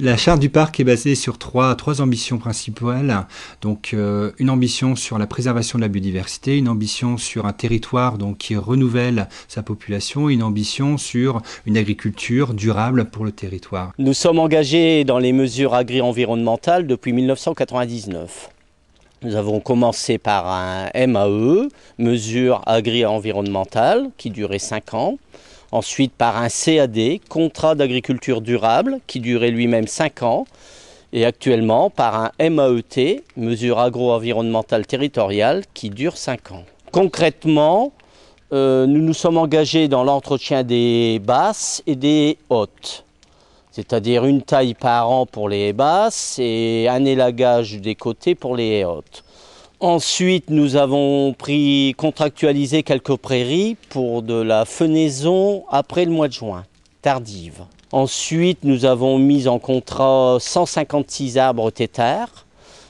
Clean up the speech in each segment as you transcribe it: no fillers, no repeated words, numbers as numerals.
La charte du parc est basée sur trois ambitions principales. Donc, une ambition sur la préservation de la biodiversité, une ambition sur un territoire donc, qui renouvelle sa population, une ambition sur une agriculture durable pour le territoire. Nous sommes engagés dans les mesures agri-environnementales depuis 1999. Nous avons commencé par un MAE, mesure agri-environnementale, qui durait 5 ans. Ensuite par un CAD, contrat d'agriculture durable, qui durait lui-même 5 ans. Et actuellement par un MAET, mesure agro-environnementale territoriale, qui dure 5 ans. Concrètement, nous nous sommes engagés dans l'entretien des basses et des hautes. C'est-à-dire une taille par an pour les haies basses et un élagage des côtés pour les haies hautes. Ensuite, nous avons contractualisé quelques prairies pour de la fenaison après le mois de juin, tardive. Ensuite, nous avons mis en contrat 156 arbres têtards,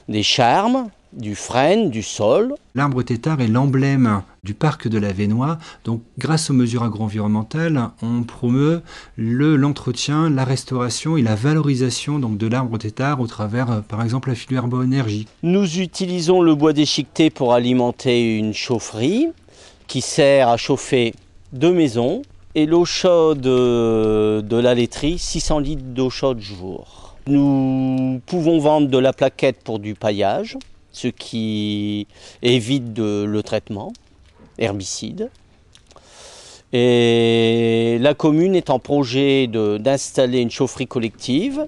des charmes, du frêne, du sol. L'arbre tétard est l'emblème du parc de la Vénois. Donc, grâce aux mesures agro-environnementales, on promeut l'entretien, la restauration et la valorisation donc, de l'arbre tétard au travers, par exemple, la filière Boénergie. Nous utilisons le bois déchiqueté pour alimenter une chaufferie qui sert à chauffer 2 maisons et l'eau chaude de la laiterie, 600 litres d'eau chaude jour. Nous pouvons vendre de la plaquette pour du paillage, ce qui évite le traitement herbicide. Et la commune est en projet d'installer une chaufferie collective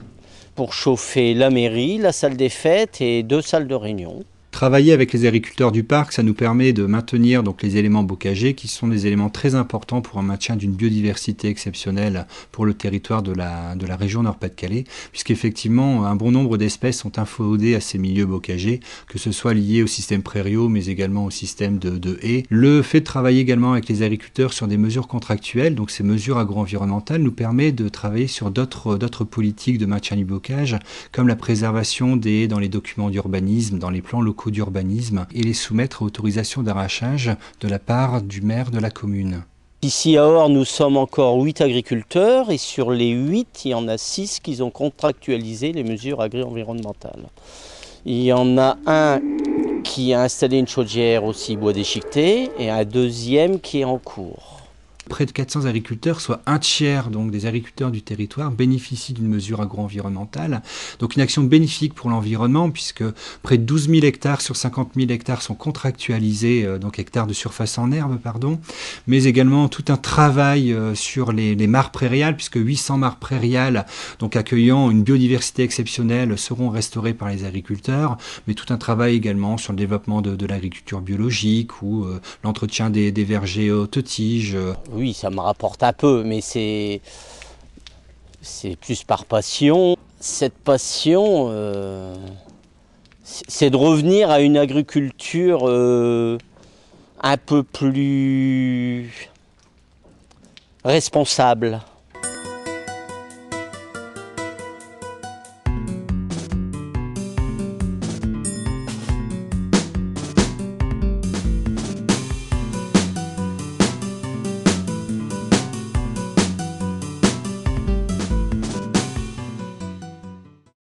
pour chauffer la mairie, la salle des fêtes et 2 salles de réunion. Travailler avec les agriculteurs du parc, ça nous permet de maintenir donc, les éléments bocagers qui sont des éléments très importants pour un maintien d'une biodiversité exceptionnelle pour le territoire de la région Nord-Pas-de-Calais, puisqu'effectivement un bon nombre d'espèces sont inféodées à ces milieux bocagers, que ce soit lié au système prairiaux, mais également au système de haies. Le fait de travailler également avec les agriculteurs sur des mesures contractuelles, donc ces mesures agro-environnementales, nous permet de travailler sur d'autres politiques de maintien du bocage, comme la préservation des haies dans les documents d'urbanisme, dans les plans locaux d'urbanisme et les soumettre à autorisation d'arrachage de la part du maire de la commune. Ici à Or, nous sommes encore 8 agriculteurs et sur les 8, il y en a 6 qui ont contractualisé les mesures agri-environnementales. Il y en a un qui a installé une chaudière aussi bois déchiqueté et un deuxième qui est en cours. Près de 400 agriculteurs, soit un tiers donc, des agriculteurs du territoire, bénéficient d'une mesure agro-environnementale. Donc une action bénéfique pour l'environnement, puisque près de 12 000 hectares sur 50 000 hectares sont contractualisés, donc hectares de surface en herbe, pardon, mais également tout un travail sur les mares prairiales, puisque 800 mares prairiales, donc accueillant une biodiversité exceptionnelle, seront restaurées par les agriculteurs, mais tout un travail également sur le développement de l'agriculture biologique ou l'entretien des vergers hautes tiges. Oui, ça me rapporte un peu, mais c'est plus par passion. Cette passion, c'est de revenir à une agriculture un peu plus responsable.